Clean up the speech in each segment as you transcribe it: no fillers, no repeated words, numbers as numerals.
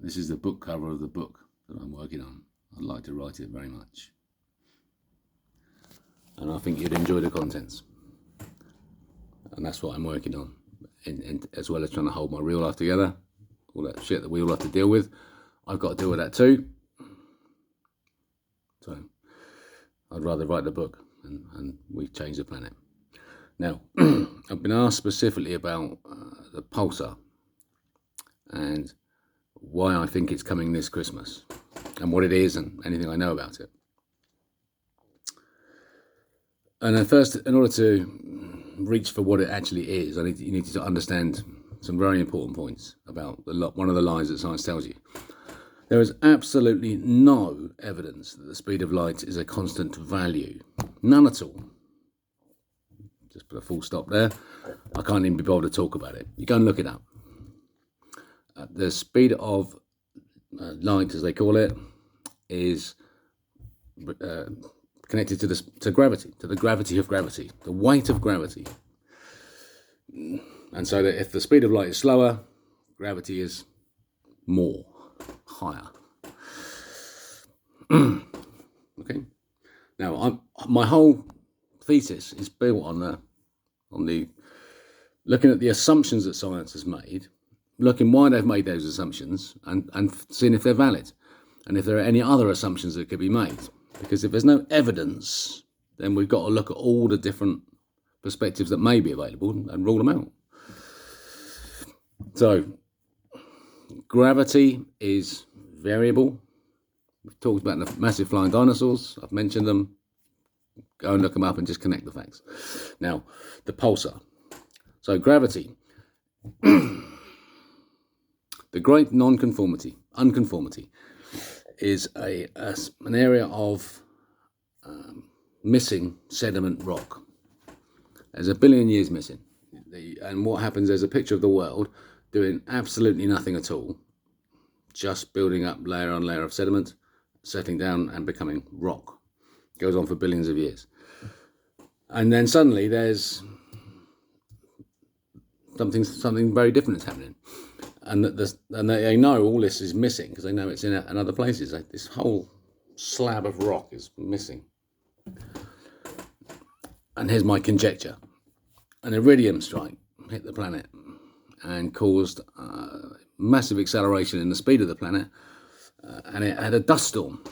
This is the book cover of the book that I'm working on. I'd like to write it very much. And I think you'd enjoy the contents. And that's what I'm working on. As well as trying to hold my real life together. All that shit that we all have to deal with. I've got to deal with that too. So I'd rather write the book and we change the planet. Now, I've been asked specifically about the pulsar and why I think it's coming this Christmas and what it is and anything I know about it. And then first, in order to reach for what it actually is, you need to understand some very important points about one of the lies that science tells you. There is absolutely no evidence that the speed of light is a constant value. None at all. Just put a full stop there. I can't even be bothered to talk about it. You go and look it up. The speed of light, as they call it, is connected to gravity, to the gravity of gravity, the weight of gravity. And so that if the speed of light is slower, gravity is more, higher. Okay. Now, my whole thesis is built on the looking at the assumptions that science has made, looking why they've made those assumptions, and seeing if they're valid, and if there are any other assumptions that could be made. Because if there's no evidence, then we've got to look at all the different perspectives that may be available and rule them out. So, gravity is variable. We've talked about the massive flying dinosaurs. I've mentioned them. Go and look them up and just connect the facts. Now, the pulsar. So, gravity. The great unconformity, is an area of missing sediment rock. There's 1 billion years missing. And what happens, there's a picture of the world doing absolutely nothing at all, just building up layer on layer of sediment, settling down and becoming rock. It goes on for billions of years. And then suddenly there's something very different is happening. And they know all this is missing because they know it's in other places. This whole slab of rock is missing. And here's my conjecture. An iridium strike hit the planet and caused massive acceleration in the speed of the planet. And it had a dust storm,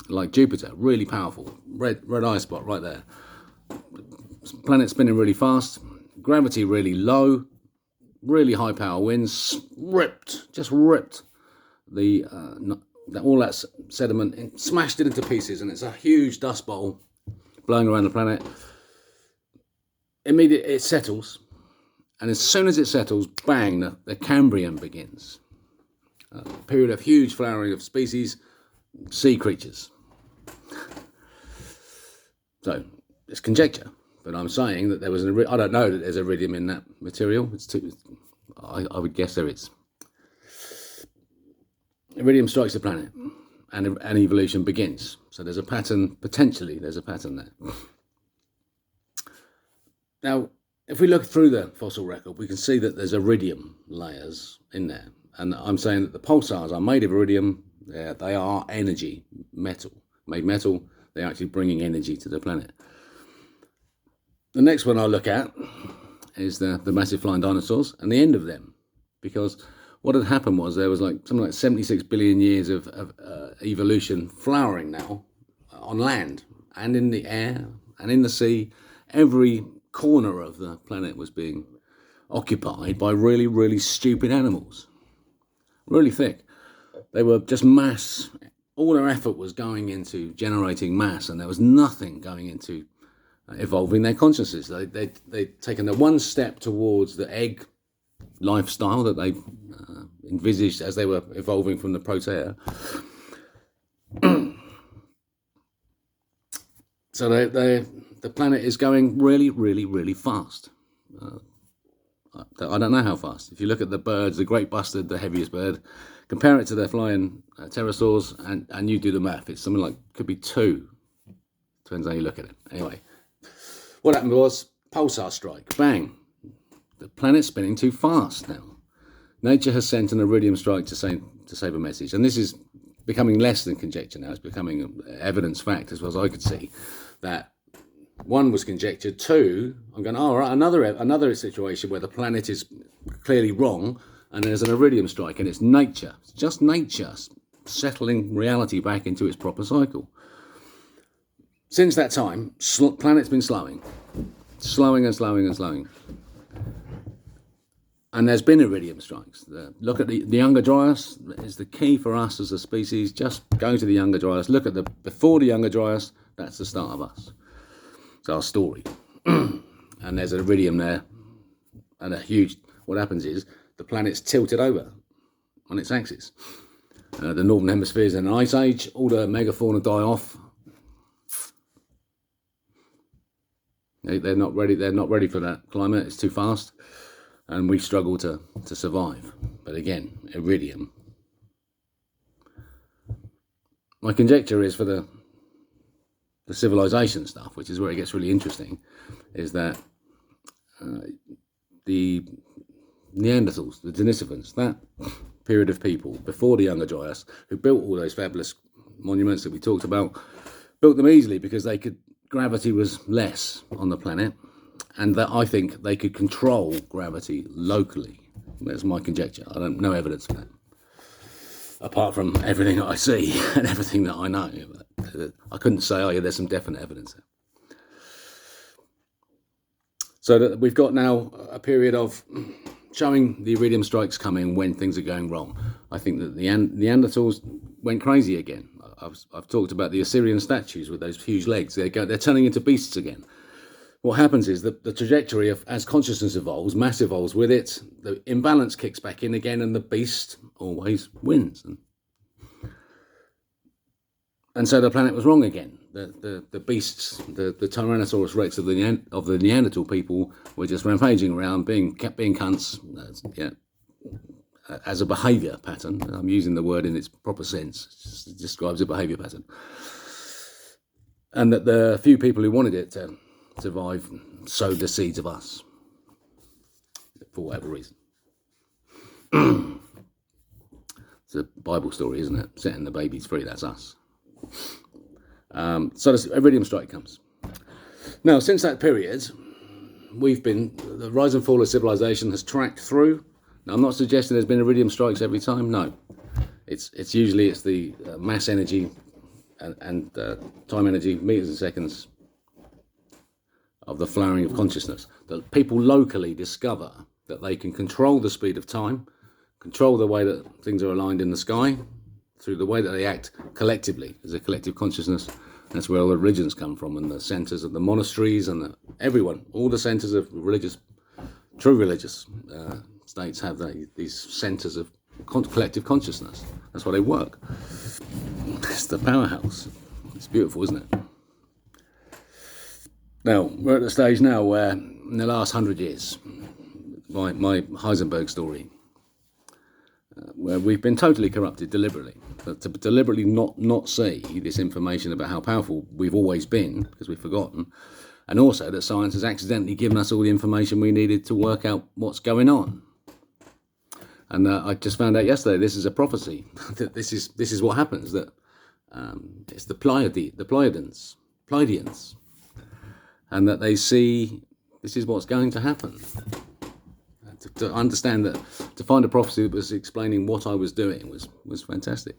like Jupiter, really powerful. Red eye spot right there. Planet spinning really fast. Gravity really low. Really high power winds, just ripped all that sediment and smashed it into pieces, and it's a huge dust bowl blowing around the planet. Immediately it settles, and as soon as it settles, bang, the Cambrian begins. A period of huge flowering of species, sea creatures. So it's conjecture. But I'm saying that there was I don't know that there's iridium in that material. I would guess there is. Iridium strikes the planet and evolution begins. So there's a pattern, potentially there's a pattern there. Now, if we look through the fossil record, we can see that there's iridium layers in there. And I'm saying that the pulsars are made of iridium. They are energy, metal. Made metal, they're actually bringing energy to the planet. The next one I'll look at is the massive flying dinosaurs and the end of them. Because what had happened was there was something like 76 billion years of evolution flowering now on land and in the air and in the sea. Every corner of the planet was being occupied by really, really stupid animals. Really thick. They were just mass. All their effort was going into generating mass, and there was nothing going into evolving their consciousness. They'd taken the one step towards the egg lifestyle that they envisaged as they were evolving from the protea. So the planet is going really, really, really fast. I don't know how fast. If you look at the birds, the great bustard, the heaviest bird, compare it to their flying pterosaurs, and you do the math. It's something like, could be 2. Depends how you look at it. Anyway, what happened was pulsar strike. Bang. The planet's spinning too fast now. Nature has sent an iridium strike to save a message. And this is becoming less than conjecture now. It's becoming evidence fact, as far as I could see, that one was conjecture. Two, I'm going, oh, right, another situation where the planet is clearly wrong and there's an iridium strike, and it's nature. It's just nature settling reality back into its proper cycle. Since that time, planet's been slowing and slowing. And there's been iridium strikes. Look at the Younger Dryas is the key for us as a species. Just go to the Younger Dryas. Look at before the Younger Dryas. That's the start of us. It's our story. And there's an iridium there, and what happens is the planet's tilted over on its axis. The northern hemisphere is in an ice age. All the megafauna die off. They're not ready. They're not ready for that climate. It's too fast. And we struggle to survive. But again, iridium. My conjecture is for the civilization stuff, which is where it gets really interesting, is that the Neanderthals, the Denisovans, that period of people before the Younger Dryas, who built all those fabulous monuments that we talked about, built them easily because gravity was less on the planet. And that I think they could control gravity locally. That's my conjecture. I don't know evidence for that, apart from everything that I see and everything that I know. I couldn't say, oh yeah, there's some definite evidence there. So that we've got now a period of showing the iridium strikes coming when things are going wrong. I think that the Neanderthals went crazy again. I've talked about the Assyrian statues with those huge legs. They're turning into beasts again. What happens is that the trajectory of, as consciousness evolves, mass evolves with it, the imbalance kicks back in again, and the beast always wins. And so the planet was wrong again. The beasts, the Tyrannosaurus Rex of the Neanderthal people were just rampaging around, being cunts, as a behaviour pattern. I'm using the word in its proper sense. It describes a behaviour pattern. And that the few people who wanted it to survive sowed the seeds of us for whatever reason. It's a Bible story, isn't it? Setting the babies free, that's us. So the iridium strike comes. Now, since that period, the rise and fall of civilization has tracked through. Now, I'm not suggesting there's been iridium strikes every time. No, it's usually the mass energy and time energy, meters and seconds, of the flowering of consciousness, that people locally discover that they can control the speed of time, control the way that things are aligned in the sky, through the way that they act collectively as a collective consciousness. That's where all the religions come from, and the centres of the monasteries, and everyone, all the centres of true religious states have these centres of collective consciousness. That's why they work. It's the powerhouse. It's beautiful, isn't it? Now, we're at the stage now where, in the last 100 years, my Heisenberg story, where we've been totally corrupted deliberately, but to deliberately not see this information about how powerful we've always been, because we've forgotten, and also that science has accidentally given us all the information we needed to work out what's going on. And I just found out yesterday this is a prophecy, that this is what happens, that it's the Pleiadians, and that they see this is what's going to happen. To understand that, to find a prophecy that was explaining what I was doing was fantastic.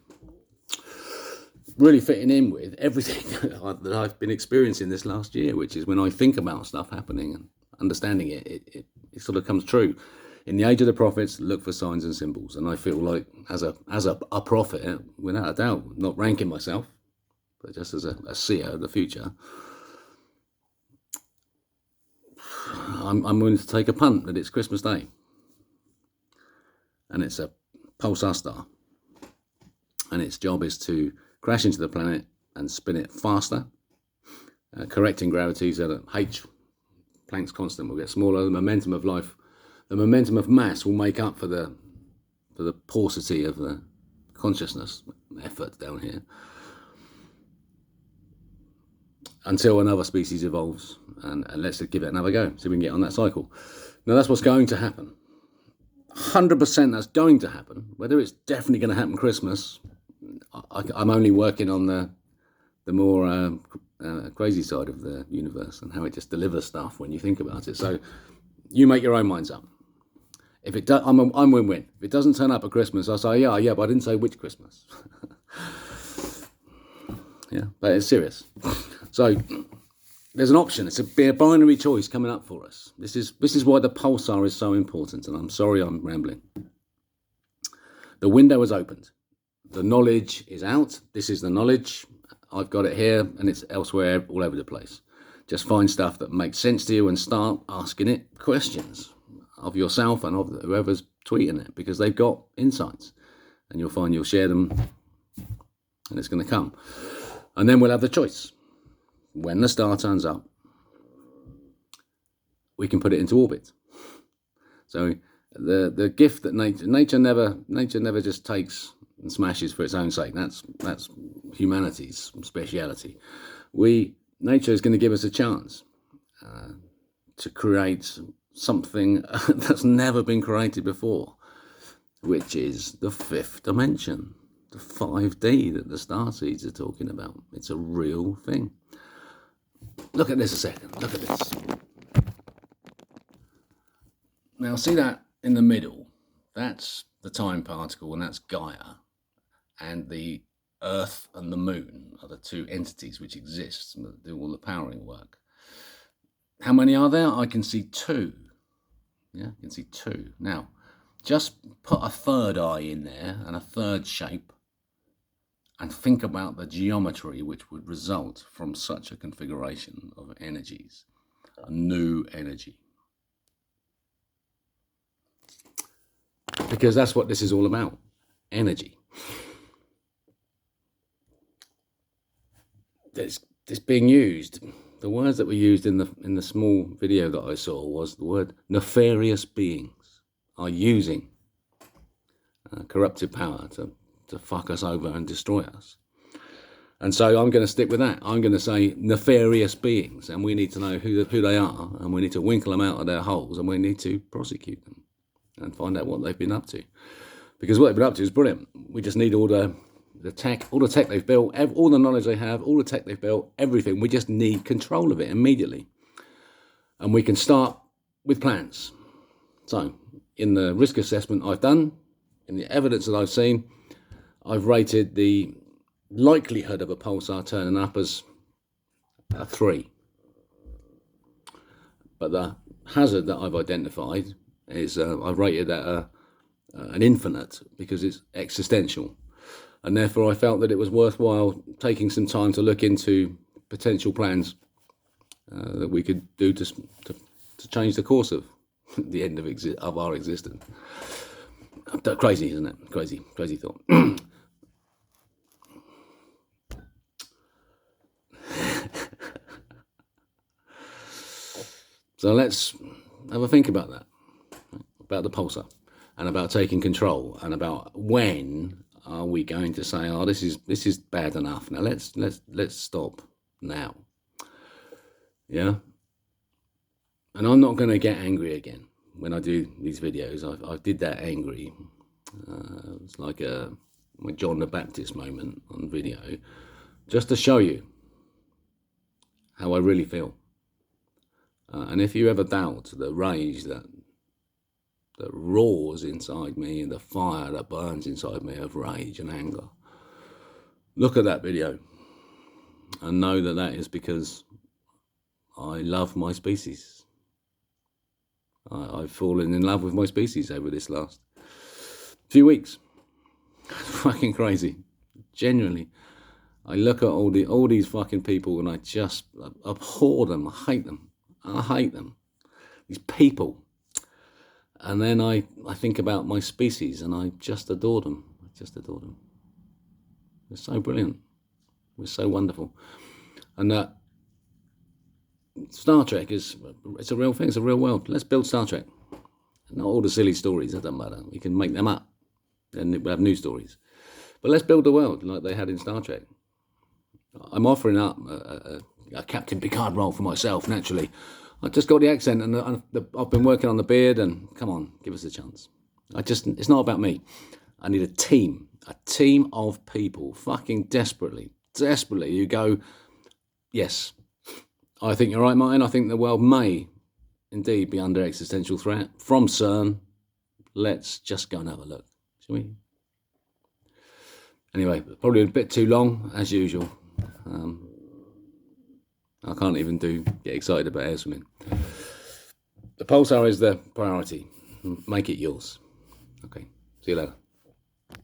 Really fitting in with everything that I've been experiencing this last year, which is when I think about stuff happening and understanding it sort of comes true. In the age of the prophets, look for signs and symbols. And I feel like as a prophet, without a doubt, not ranking myself, but just as a seer of the future, I'm willing to take a punt that it's Christmas Day. And it's a pulsar star. And its job is to crash into the planet and spin it faster, correcting gravity so that H, Planck's constant, will get smaller. The momentum of life, the momentum of mass will make up for the paucity of the consciousness effort down here, until another species evolves, and let's give it another go, so we can get on that cycle. Now, that's what's going to happen. 100% that's going to happen. Whether it's definitely going to happen Christmas, I'm only working on the more crazy side of the universe and how it just delivers stuff when you think about it. So you make your own minds up. If it does, I'm win-win. If it doesn't turn up at Christmas, I say yeah, but I didn't say which Christmas. Yeah, but it's serious. So there's an option. It's a binary choice coming up for us. This is why the pulsar is so important. And I'm sorry I'm rambling. The window has opened. The knowledge is out. This is the knowledge. I've got it here, and it's elsewhere, all over the place. Just find stuff that makes sense to you and start asking it questions of yourself and of whoever's tweeting it, because they've got insights, and you'll find you'll share them, and it's going to come. And then we'll have the choice. When the star turns up, we can put it into orbit. So the gift that nature never just takes and smashes for its own sake. That's humanity's speciality. Nature is going to give us a chance to create something that's never been created before, which is the fifth dimension, the 5D that the starseeds are talking about. It's a real thing. Look at this a second. Look at this. Now, see that in the middle? That's the time particle, and that's Gaia. And the Earth and the Moon are the two entities which exist and do all the powering work. How many are there? I can see two. Yeah, I can see two. Now, just put a third eye in there and a third shape, and think about the geometry which would result from such a configuration of energies, a new energy. Because that's what this is all about, energy. It's being used. The words that were used in the small video that I saw was the word nefarious beings are using corruptive power to fuck us over and destroy us. And so I'm going to stick with that. I'm going to say nefarious beings, and we need to know who they are, and we need to winkle them out of their holes, and we need to prosecute them and find out what they've been up to. Because what they've been up to is brilliant. We just need all the tech they've built, all the knowledge they have, all the tech they've built, everything. We just need control of it immediately. And we can start with plans. So, in the risk assessment I've done, in the evidence that I've seen, I've rated the likelihood of a pulsar turning up as a 3. But the hazard that I've identified is I've rated that an infinite, because it's existential. And therefore I felt that it was worthwhile taking some time to look into potential plans that we could do to change the course of the end of our existence. Crazy, isn't it? Crazy thought. So let's have a think about that, about the pulsar, and about taking control, and about when are we going to say, oh, this is bad enough. Now let's stop now. Yeah. And I'm not going to get angry again when I do these videos. I did that angry. It's like a John the Baptist moment on video, just to show you how I really feel. And if you ever doubt the rage that roars inside me and the fire that burns inside me of rage and anger, look at that video and know that that is because I love my species. I've fallen in love with my species over this last few weeks. Fucking crazy. Genuinely. I look at all these fucking people and I just abhor them. I hate them. These people. And then I think about my species and I just adore them. We're so brilliant. We're so wonderful. And Star Trek it's a real thing. It's a real world. Let's build Star Trek. Not all the silly stories, that doesn't matter. We can make them up and we'll have new stories. But let's build the world like they had in Star Trek. I'm offering up a Captain Picard role for myself, naturally. I just got the accent and I've been working on the beard, and come on, give us a chance. It's not about me. I need a team of people, fucking desperately, who go, yes, I think you're right, Martin. I think the world may indeed be under existential threat from CERN. Let's just go and have a look, shall we? Anyway, probably a bit too long, as usual. I can't even get excited about air swimming. The pulsar is the priority. Make it yours. Okay, see you later.